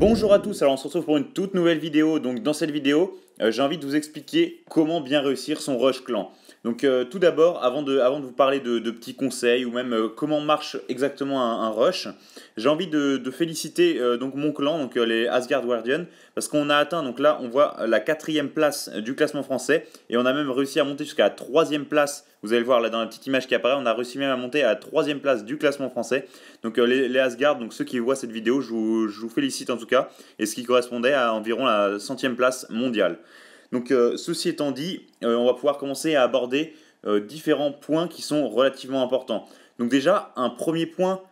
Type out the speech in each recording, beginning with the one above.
Bonjour à tous, alors on se retrouve pour une toute nouvelle vidéo. Donc dans cette vidéo, j'ai envie de vous expliquer comment bien réussir son rush clan. Donc tout d'abord, avant de vous parler de petits conseils ou même comment marche exactement un rush, j'ai envie de féliciter donc mon clan, donc les Asgard Guardians, parce qu'on a atteint, donc là on voit la 4e place du classement français, et on a même réussi à monter jusqu'à la 3e place. Vous allez le voir là dans la petite image qui apparaît, on a réussi même à monter à la 3e place du classement français. Donc les Asgard, donc ceux qui voient cette vidéo, je vous félicite en tout cas, et ce qui correspondait à environ la 100e place mondiale. Donc ceci étant dit, on va pouvoir commencer à aborder différents points qui sont relativement importants. Donc déjà, un premier point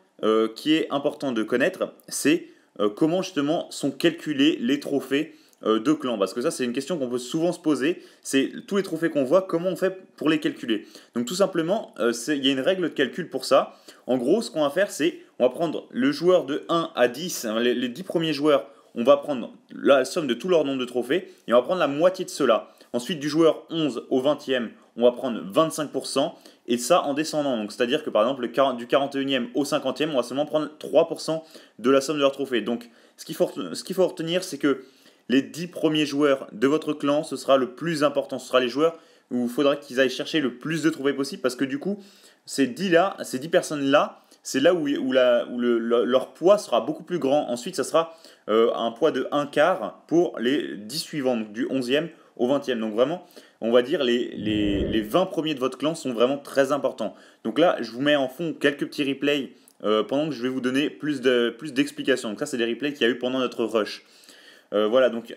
qui est important de connaître, c'est comment justement sont calculés les trophées de clan. Parce que ça, c'est une question qu'on peut souvent se poser. C'est tous les trophées qu'on voit, comment on fait pour les calculer. Donc tout simplement, il y a une règle de calcul pour ça. En gros, ce qu'on va faire, c'est on va prendre le joueur de 1 à 10, les 10 premiers joueurs, on va prendre la somme de tout leur nombre de trophées et on va prendre la moitié de cela. Ensuite, du joueur 11 au 20e, on va prendre 25%, et ça en descendant. Donc c'est-à-dire que par exemple, du 41e au 50e, on va seulement prendre 3% de la somme de leurs trophées. Donc ce qu'il faut retenir, c'est que les 10 premiers joueurs de votre clan, ce sera le plus important. Ce sera les joueurs où il faudra qu'ils aillent chercher le plus de trophées possible, parce que du coup, ces 10 personnes-là, c'est là où leur poids sera beaucoup plus grand. Ensuite, ça sera un poids de 1 quart pour les 10 suivants, donc du 11e au 20e. Donc vraiment, on va dire les 20 premiers de votre clan sont vraiment très importants. Donc là, je vous mets en fond quelques petits replays pendant que je vais vous donner plus d'explications. Donc ça, c'est des replays qu'il y a eu pendant notre rush. Voilà, donc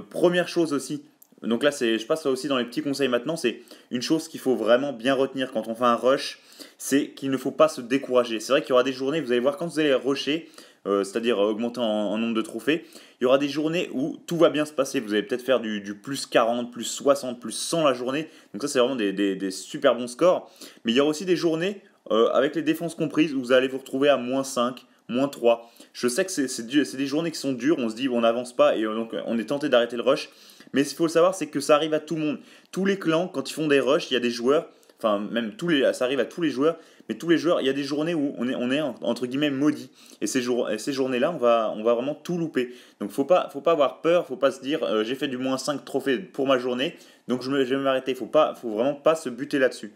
première chose aussi. Donc là, je passe là aussi dans les petits conseils maintenant. C'est une chose qu'il faut vraiment bien retenir quand on fait un rush, c'est qu'il ne faut pas se décourager. C'est vrai qu'il y aura des journées, vous allez voir, quand vous allez rusher, c'est-à-dire augmenter en nombre de trophées, il y aura des journées où tout va bien se passer. Vous allez peut-être faire du plus 40, plus 60, plus 100 la journée. Donc ça, c'est vraiment des super bons scores. Mais il y aura aussi des journées, avec les défenses comprises, où vous allez vous retrouver à moins 5, moins 3. Je sais que c'est des journées qui sont dures, on se dit on n'avance pas et donc on est tenté d'arrêter le rush. Mais ce qu'il faut le savoir, c'est que ça arrive à tout le monde. Tous les clans, quand ils font des rushs, il y a des joueurs, enfin même ça arrive à tous les joueurs, mais tous les joueurs, il y a des journées où on est entre guillemets maudit. Et ces journées-là, on va vraiment tout louper. Donc faut pas avoir peur, faut pas se dire j'ai fait du moins 5 trophées pour ma journée, donc je vais m'arrêter. Faut vraiment pas se buter là-dessus.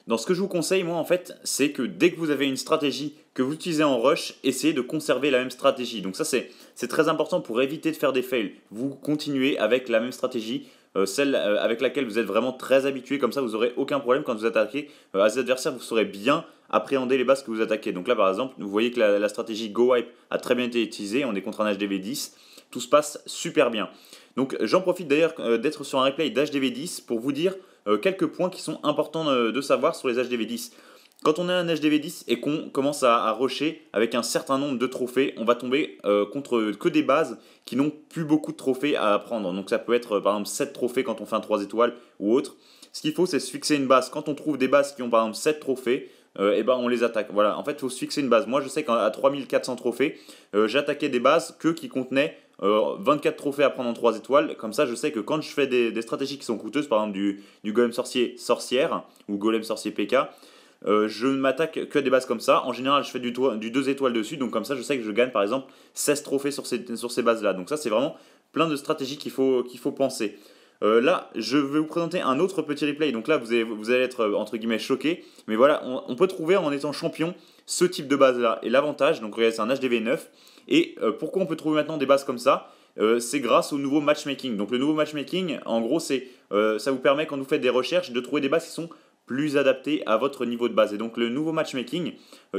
Dans ce que je vous conseille, moi, en fait, c'est que dès que vous avez une stratégie que vous utilisez en rush, essayez de conserver la même stratégie. Donc ça, c'est très important pour éviter de faire des fails. Vous continuez avec la même stratégie, celle avec laquelle vous êtes vraiment très habitué. Comme ça, vous n'aurez aucun problème quand vous attaquez à des adversaires. Vous saurez bien appréhender les bases que vous attaquez. Donc là, par exemple, vous voyez que la stratégie Go Wipe a très bien été utilisée. On est contre un HDV 10. Tout se passe super bien. Donc j'en profite d'ailleurs d'être sur un replay d'HDV 10 pour vous dire quelques points qui sont importants de savoir sur les HDV 10. Quand on est un HDV 10 et qu'on commence à rusher avec un certain nombre de trophées, on va tomber contre que des bases qui n'ont plus beaucoup de trophées à prendre. Donc ça peut être par exemple 7 trophées quand on fait un 3 étoiles ou autre. Ce qu'il faut, c'est se fixer une base. Quand on trouve des bases qui ont par exemple 7 trophées, et ben on les attaque. Voilà, en fait, il faut se fixer une base. Moi, je sais qu'à 3400 trophées, j'attaquais des bases qui contenaient 24 trophées à prendre en 3 étoiles. Comme ça, je sais que quand je fais des stratégies qui sont coûteuses, par exemple du golem sorcier sorcière ou golem sorcier PK, je ne m'attaque que à des bases comme ça. En général, je fais du 2 étoiles dessus. Donc comme ça, je sais que je gagne par exemple 16 trophées sur ces bases-là. Donc ça, c'est vraiment plein de stratégies qu'il faut penser. Là, je vais vous présenter un autre petit replay. Donc là, vous allez être entre guillemets choqué. Mais voilà, on peut trouver en étant champion ce type de base-là. Et l'avantage, donc regardez, c'est un HDV 9. Et pourquoi on peut trouver maintenant des bases comme ça ? C'est grâce au nouveau matchmaking. Donc le nouveau matchmaking, en gros, ça vous permet quand vous faites des recherches de trouver des bases qui sont plus adaptées à votre niveau de base. Et donc le nouveau matchmaking,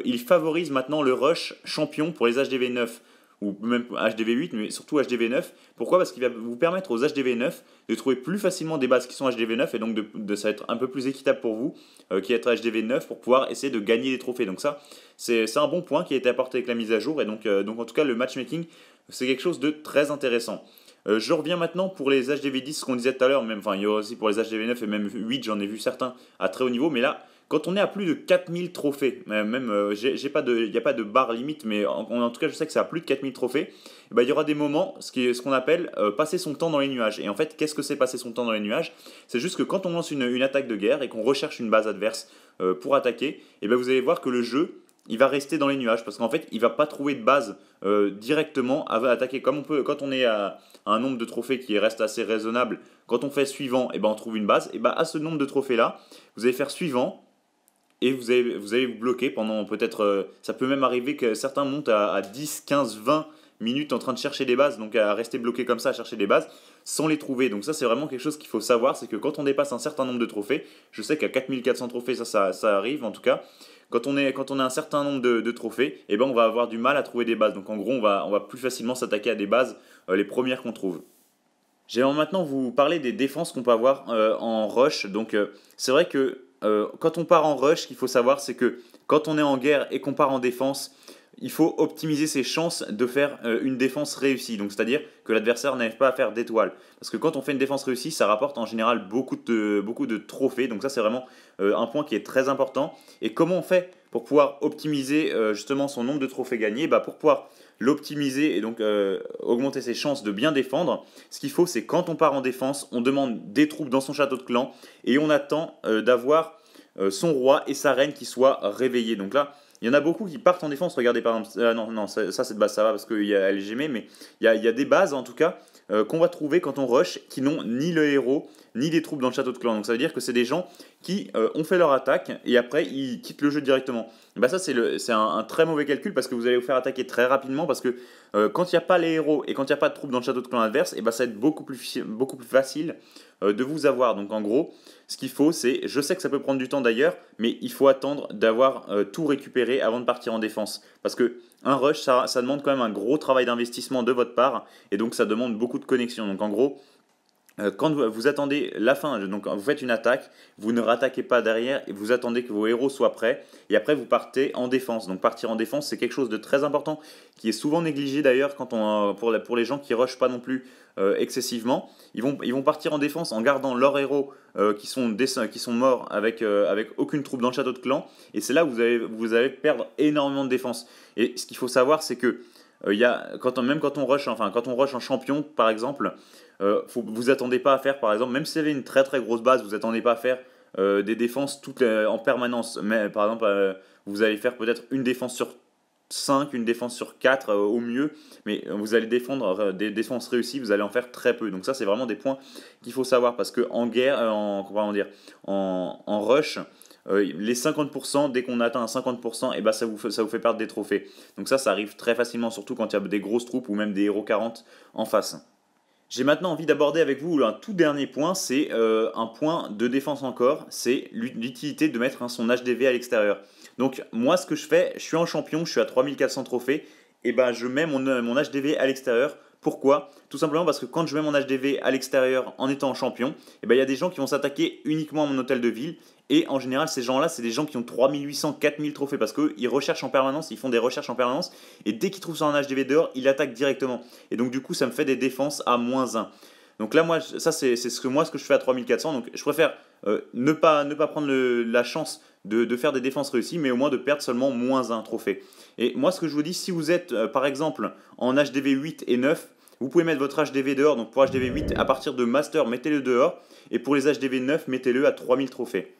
il favorise maintenant le rush champion pour les HDV 9 ou même HDV 8, mais surtout HDV 9. Pourquoi ? Parce qu'il va vous permettre aux HDV 9 de trouver plus facilement des bases qui sont HDV 9 et donc ça va être un peu plus équitable pour vous qui êtes HDV 9 pour pouvoir essayer de gagner des trophées. Donc ça, c'est un bon point qui a été apporté avec la mise à jour et donc en tout cas le matchmaking, c'est quelque chose de très intéressant. Je reviens maintenant pour les HDV 10, ce qu'on disait tout à l'heure, il y aura aussi pour les HDV 9 et même 8, j'en ai vu certains à très haut niveau, mais là, quand on est à plus de 4000 trophées, il n'y a pas de barre limite, mais en tout cas je sais que c'est à plus de 4000 trophées, et ben, il y aura des moments, ce qu'on appelle passer son temps dans les nuages. Et en fait, qu'est-ce que c'est passer son temps dans les nuages ? C'est juste que quand on lance une attaque de guerre et qu'on recherche une base adverse pour attaquer, et ben, vous allez voir que le jeu il va rester dans les nuages parce qu'en fait, il va pas trouver de base directement à attaquer. Comme on peut, quand on est à un nombre de trophées qui reste assez raisonnable, quand on fait suivant, et ben on trouve une base. Et ben à ce nombre de trophées là, vous allez faire suivant et vous allez vous bloquer pendant peut-être. Ça peut même arriver que certains montent à 10, 15, 20 minutes en train de chercher des bases, donc à rester bloqué comme ça, à chercher des bases, sans les trouver. Donc ça, c'est vraiment quelque chose qu'il faut savoir, c'est que quand on dépasse un certain nombre de trophées, je sais qu'à 4400 trophées, ça arrive en tout cas, quand on a un certain nombre de trophées, eh ben on va avoir du mal à trouver des bases. Donc en gros, on va plus facilement s'attaquer à des bases, les premières qu'on trouve. J'aimerais maintenant vous parler des défenses qu'on peut avoir en rush. Donc c'est vrai que quand on part en rush, ce qu'il faut savoir, c'est que quand on est en guerre et qu'on part en défense, il faut optimiser ses chances de faire une défense réussie. Donc c'est-à-dire que l'adversaire n'arrive pas à faire d'étoiles. Parce que quand on fait une défense réussie, ça rapporte en général beaucoup de trophées. Donc ça, c'est vraiment un point qui est très important. Et comment on fait pour pouvoir optimiser justement son nombre de trophées gagnés? Bah, pour pouvoir l'optimiser et donc augmenter ses chances de bien défendre, ce qu'il faut, c'est quand on part en défense, on demande des troupes dans son château de clan et on attend d'avoir son roi et sa reine qui soient réveillés. Donc là, il y en a beaucoup qui partent en défense. Regardez par exemple, non, ça cette base ça va parce qu'elle est GM, mais il y a des bases en tout cas qu'on va trouver quand on rush qui n'ont ni le héros ni des troupes dans le château de clan. Donc ça veut dire que c'est des gens qui ont fait leur attaque et après ils quittent le jeu directement. Et bah ça c'est un très mauvais calcul parce que vous allez vous faire attaquer très rapidement parce que quand il n'y a pas les héros et quand il n'y a pas de troupes dans le château de clan adverse, et bah ça va être beaucoup plus facile de vous avoir. Donc en gros, ce qu'il faut, c'est, je sais que ça peut prendre du temps d'ailleurs, mais il faut attendre d'avoir tout récupéré avant de partir en défense. Parce que un rush, ça demande quand même un gros travail d'investissement de votre part, et donc ça demande beaucoup de connexion. Donc en gros, quand vous attendez la fin, donc vous faites une attaque, vous ne rattaquez pas derrière et vous attendez que vos héros soient prêts et après vous partez en défense. Donc partir en défense, c'est quelque chose de très important qui est souvent négligé d'ailleurs pour les gens qui rushent pas non plus excessivement. Ils vont partir en défense en gardant leurs héros qui sont morts avec aucune troupe dans le château de clan et c'est là où vous allez perdre énormément de défense. Et ce qu'il faut savoir, c'est que même quand on rush en champion par exemple, vous attendez pas à faire par exemple, même si vous avez une très très grosse base, vous attendez pas à faire des défenses en permanence. Mais par exemple, vous allez faire peut-être une défense sur 5, une défense sur 4 au mieux, mais vous allez défendre des défenses réussies, vous allez en faire très peu. Donc ça, c'est vraiment des points qu'il faut savoir parce que en guerre, en rush, les 50%, dès qu'on atteint un 50%, et ben ça vous fait perdre des trophées. Donc ça arrive très facilement, surtout quand il y a des grosses troupes ou même des héros 40 en face. J'ai maintenant envie d'aborder avec vous un tout dernier point, c'est un point de défense encore, c'est l'utilité de mettre son HDV à l'extérieur. Donc moi ce que je fais, je suis en champion, je suis à 3400 trophées, et ben je mets mon HDV à l'extérieur. Pourquoi? Tout simplement parce que quand je mets mon HDV à l'extérieur en étant en champion, et ben il y a des gens qui vont s'attaquer uniquement à mon hôtel de ville. Et en général, ces gens-là, c'est des gens qui ont 3800, 4000 trophées parce qu'ils recherchent en permanence, ils font des recherches en permanence. Et dès qu'ils trouvent ça en HDV dehors, ils attaquent directement. Et donc, du coup, ça me fait des défenses à -1. Donc là, moi, ça, c'est ce que je fais à 3400. Donc, je préfère ne pas prendre la chance de faire des défenses réussies, mais au moins de perdre seulement -1 trophée. Et moi, ce que je vous dis, si vous êtes, par exemple, en HDV 8 et 9, vous pouvez mettre votre HDV dehors. Donc, pour HDV 8, à partir de Master, mettez-le dehors. Et pour les HDV 9, mettez-le à 3000 trophées.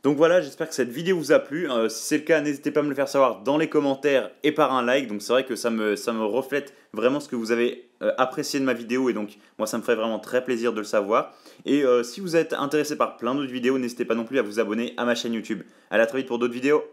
Donc voilà, j'espère que cette vidéo vous a plu. Si c'est le cas, n'hésitez pas à me le faire savoir dans les commentaires et par un like. Donc c'est vrai que ça me reflète vraiment ce que vous avez apprécié de ma vidéo et donc moi ça me ferait vraiment très plaisir de le savoir. Et si vous êtes intéressé par plein d'autres vidéos, n'hésitez pas non plus à vous abonner à ma chaîne YouTube. Allez, à très vite pour d'autres vidéos.